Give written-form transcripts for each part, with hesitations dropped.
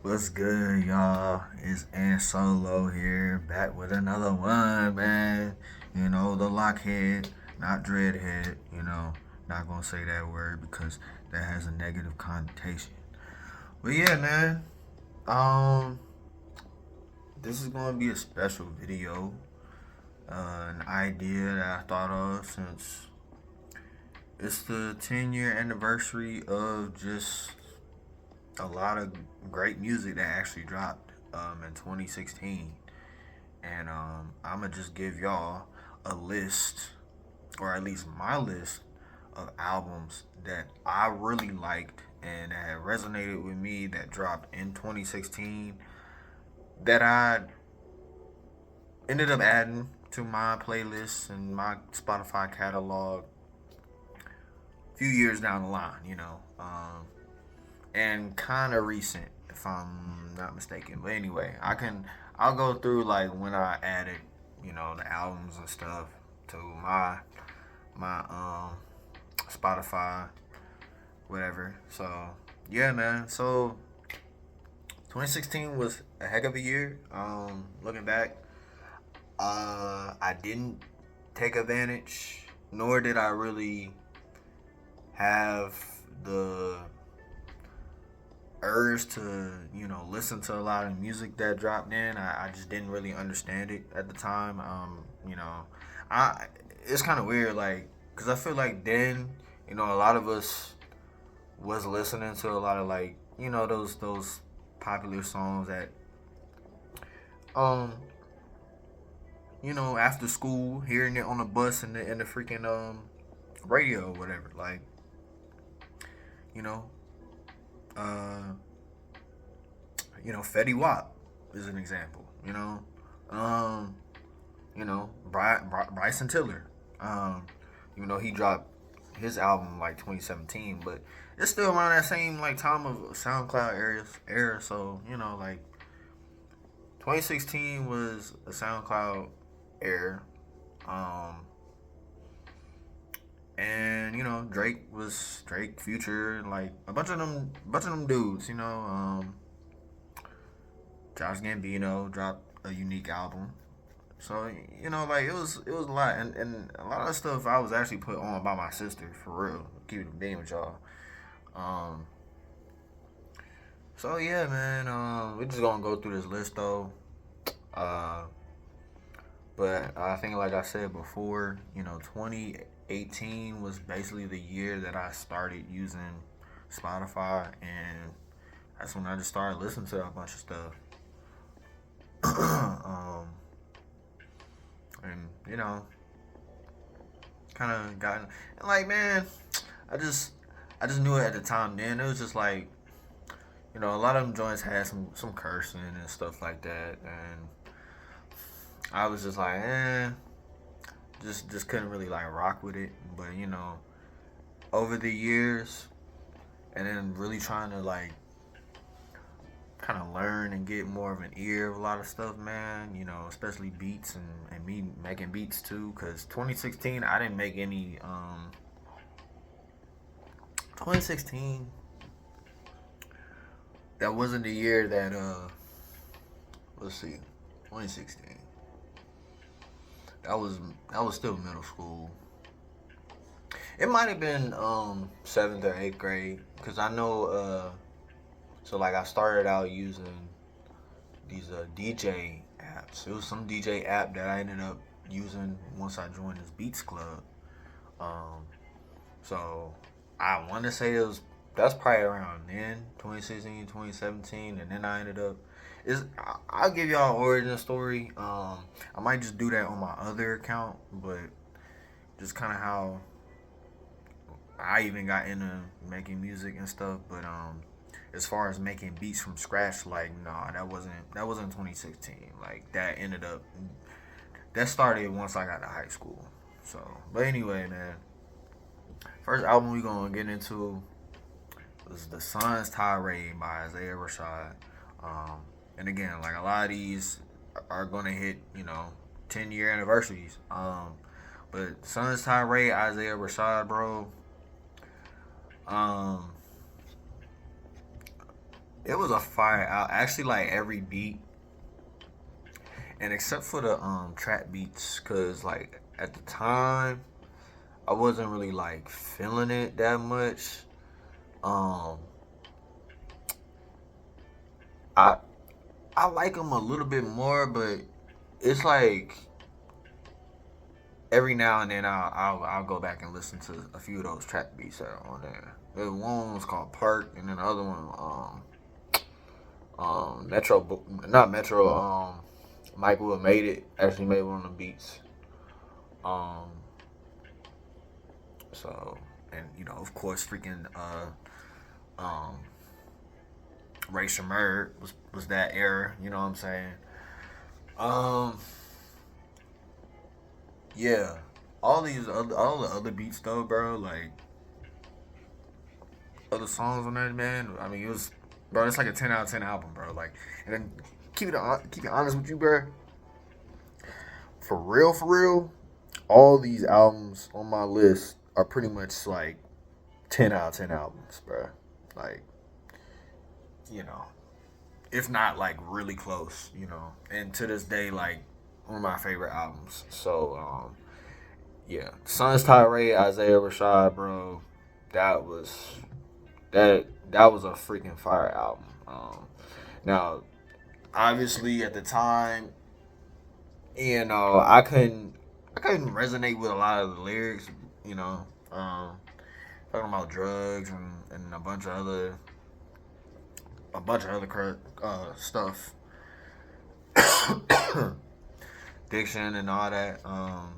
What's good, y'all? It's Ant Solo here, back with another one, man. The lockhead, not dreadhead. Not gonna say that word because that has a negative connotation. But yeah, man. Um, this is gonna be a special video. An idea that I thought of since it's the 10-year anniversary of just a lot of great music that actually dropped in 2016. And I'm going to just give y'all a list, or at least my list, of albums that I really liked and that had resonated with me that dropped in 2016 that I ended up adding to my playlist and my Spotify catalog a few years down the line. And kind of recent, if I'm not mistaken. But anyway, I'll go through like when I added, the albums and stuff to my Spotify, whatever. So yeah, man. So 2016 was a heck of a year. Looking back, I didn't take advantage, nor did I really have the urge to listen to a lot of music that dropped in. I just didn't really understand it at the time. I it's kind of weird, like, because I feel like then a lot of us was listening to a lot of, like, those popular songs that um after school, hearing it on the bus and the freaking radio or whatever, like, you know uh Fetty Wap is an example. Um, Bryson Tiller. Even though he dropped his album like 2017, but it's still around that same like time of SoundCloud era. So like 2016 was a SoundCloud era. Um, and Drake, Future, like a bunch of them dudes. Josh Gambino dropped a unique album. So like it was a lot, and a lot of stuff I was actually put on by my sister, for real. Keep it being with y'all. Um, so yeah, man. We're just gonna go through this list though. Uh, but I think, like I said before, 2018 was basically the year that I started using Spotify, and that's when I just started listening to a bunch of stuff. um, and kind of gotten, and like, man, I just I just knew it at the time. Then it was just like, a lot of them joints had some cursing and stuff like that, and I was just like, just couldn't really like rock with it. But over the years, and then really trying to like kind of learn and get more of an ear of a lot of stuff, man. Especially beats, and me making beats too. Cause 2016, I didn't make any. 2016, that wasn't the year that let's see, 2016. That was that was still middle school. It might have been seventh or eighth grade, cause I know so like I started out using these DJ apps. It was some DJ app that I ended up using once I joined this Beats Club. Um, so I want to say that's probably around then, 2016, 2017, and then I ended up. I'll give y'all an origin story. I might just do that on my other account, but just kind of how I even got into making music and stuff. But as far as making beats from scratch, like, nah, that wasn't 2016. Like, that started once I got to high school. So, but anyway, man, first album we gonna get into was The Sun's Tirade by Isaiah Rashad. Um, and again, like, a lot of these are gonna hit 10-year anniversaries. But Sun's Tirade, Isaiah Rashad, bro. Um, It was a fire out. Actually, like every beat, and except for the trap beats, cause like at the time I wasn't really like feeling it that much. Um, I I like them a little bit more, but it's like every now and then I'll go back and listen to a few of those trap beats that are on there. The one was called Park, and then the other one Metro, not Metro, Michael had made it, actually made one of the beats. Um, so, and you know, of course, freaking um, Ray Shamir was that era. You know what I'm saying? Um, yeah, all the other beats though, bro. Like other songs on that, man. I mean, it was, bro. It's like a 10 out of 10 album, bro. Like, and then keep it honest with you, bro. For real, all these albums on my list are pretty much like 10 out of 10 albums, bro. Like, you know, if not like really close, you know. And to this day, like one of my favorite albums. So, yeah, Sons Tirade, Isaiah Rashad, bro. That was that was a freaking fire album. Now, obviously, at the time, you know, I couldn't resonate with a lot of the lyrics. You know, talking about drugs and a bunch of other stuff, diction and all that. I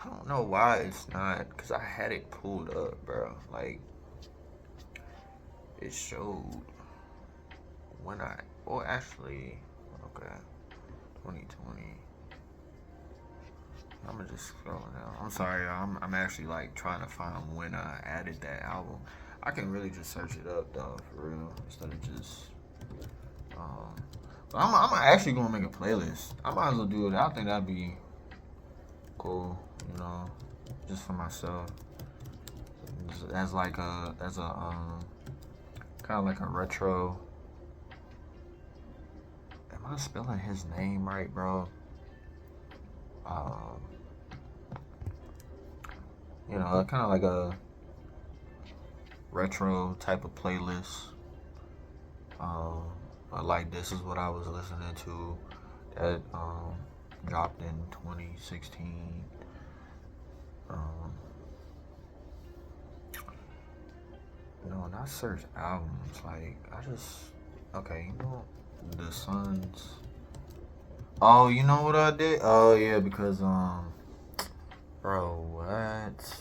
don't know why it's not, because I had it pulled up, bro. Like it showed when I, well, actually, okay, 2020. I'm gonna just scroll down. I'm sorry, I'm actually like trying to find when I added that album. I can really just search it up though, for real, instead of just. Um, but I'm actually gonna make a playlist. I might as well do it. I think that'd be cool, you know, just for myself, as like a kind of like a retro. Am I spelling his name right, bro? Um, you know, kind of like a retro type of playlist. Um, like this is what I was listening to that dropped in 2016. Um, not search albums. Like I just okay, you know, the Suns. Oh, you know what I did? Oh yeah, because bro, what?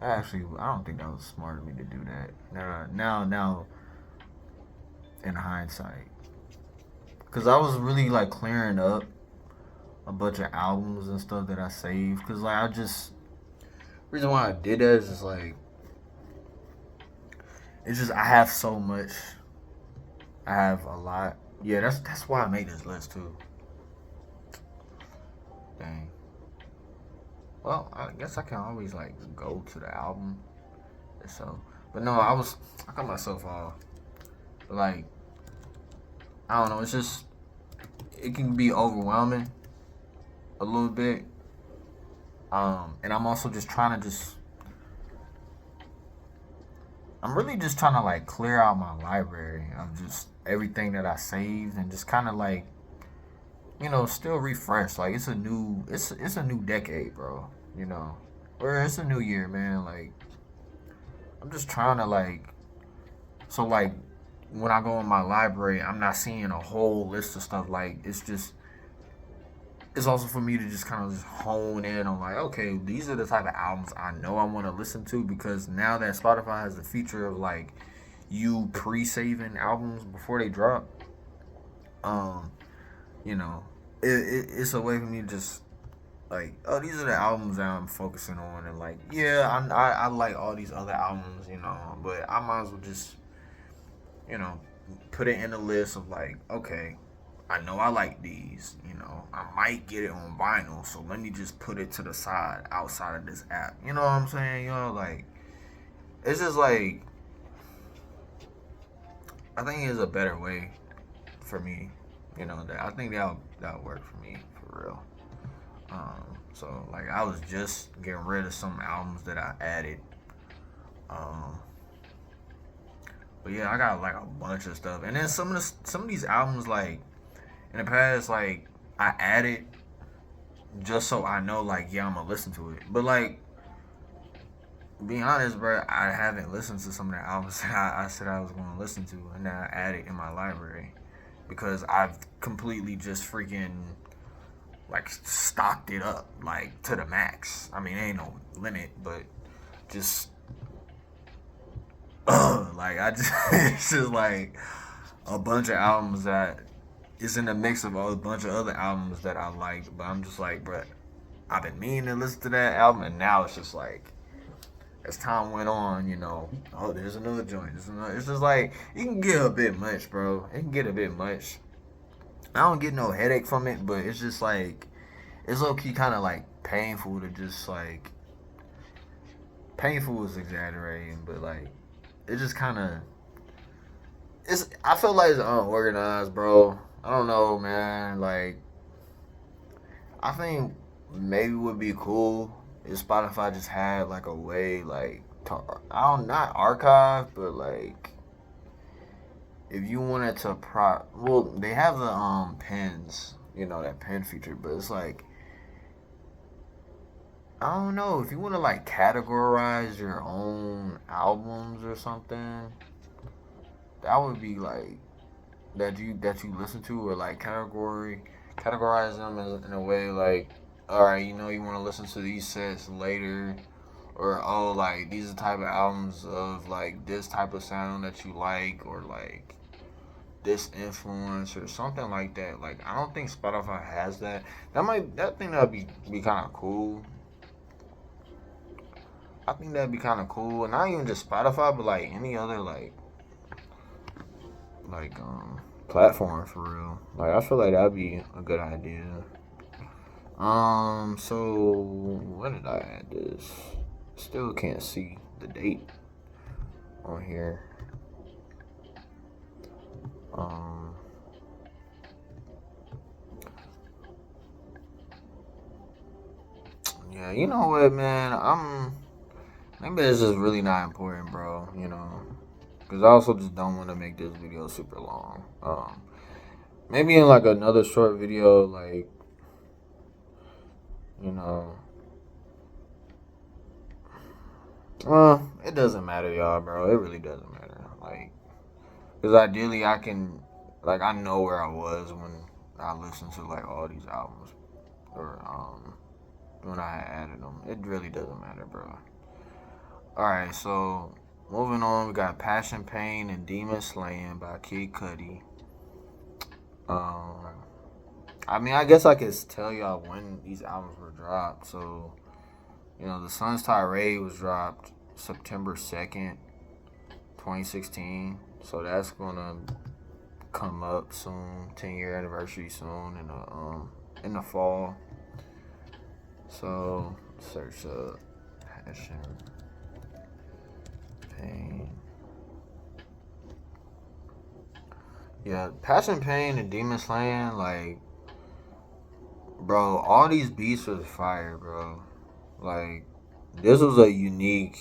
Actually, I don't think that was smart of me to do that. Now, in hindsight, because I was really like clearing up a bunch of albums and stuff that I saved. Because like I just reason why I did that is just like it's just I have so much. I have a lot. Yeah, that's why I made this list too. Dang. Well, I guess I can always like go to the album itself. But no, I cut myself off. Like I don't know. It's just it can be overwhelming a little bit. And I'm also just trying to just I'm really just trying to like clear out my library of just everything that I saved and just kind of like still refresh. Like it's a new decade, bro. You know, or it's a new year, man. Like I'm just trying to like so like when I go in my library, I'm not seeing a whole list of stuff. Like it's also for me to just kind of just hone in on like, okay, these are the type of albums I know I want to listen to because now that Spotify has the feature of like you pre-saving albums before they drop, um, you know, it's a way for me to just like, oh, these are the albums that I'm focusing on, and like, yeah, I like all these other albums, but I might as well just, you know, put it in a list of like, okay, I know I like these, I might get it on vinyl, so let me just put it to the side outside of this app. You know what I'm saying? Like, it's just like, I think it's a better way for me. You know, that I think that'll work for me for real. So like I was just getting rid of some albums that I added. Um, but yeah, I got like a bunch of stuff, and then some of these albums like in the past like I added just so I know like yeah I'm gonna listen to it. But like being honest, bro, I haven't listened to some of the albums that I said I was gonna listen to, and that I added in my library because I've completely just freaking like stocked it up like to the max. I mean, ain't no limit, but just like I just it's just like a bunch of albums that is in the mix of a bunch of other albums that I like. But I'm just like, bro, I've been meaning to listen to that album, and now it's just like as time went on, you know, oh, there's another joint. There's another. It's just like it can get a bit much, bro. It can get a bit much. I don't get no headache from it, but it's just like it's low key kind of like painful to just like painful is exaggerating, but like it just kind of it's. I feel like it's unorganized, bro. I don't know, man. Like I think maybe would be cool if Spotify just had like a way like to, I don't not archive, but like if you wanted to well they have the pins, you know that pin feature, but it's like I don't know if you want to like categorize your own albums or something. That would be like that you listen to or like categorize them in a way like all right, you know you want to listen to these sets later or oh like these are the type of albums of like this type of sound that you like or like this influence or something like that. Like I don't think Spotify has that. That thing that'd be kind of cool. I think that'd be kind of cool, and not even just Spotify, but like any other platform for real. Like I feel like that'd be a good idea. So when did I add this? Still can't see the date on here. Um, yeah, you know what, man? Maybe this is really not important, bro. You know, because I also just don't want to make this video super long. Maybe in like another short video, like you know, well, it doesn't matter, y'all, bro. It really doesn't matter. Like, because ideally, I can, like, I know where I was when I listened to like all these albums, or when I added them. It really doesn't matter, bro. All right, so moving on, we got Passion, Pain, and Demon Slaying by Kid Cudi. Um, I mean, I guess I could tell y'all when these albums were dropped. So, you know, The Sun's Tirade was dropped September 2nd, 2016. So that's gonna come up soon, 10-year anniversary soon in the fall. So search Passion, Pain. Yeah, Passion, Pain, and Demon Slaying, like, bro, all these beats was fire, bro. Like, this was a unique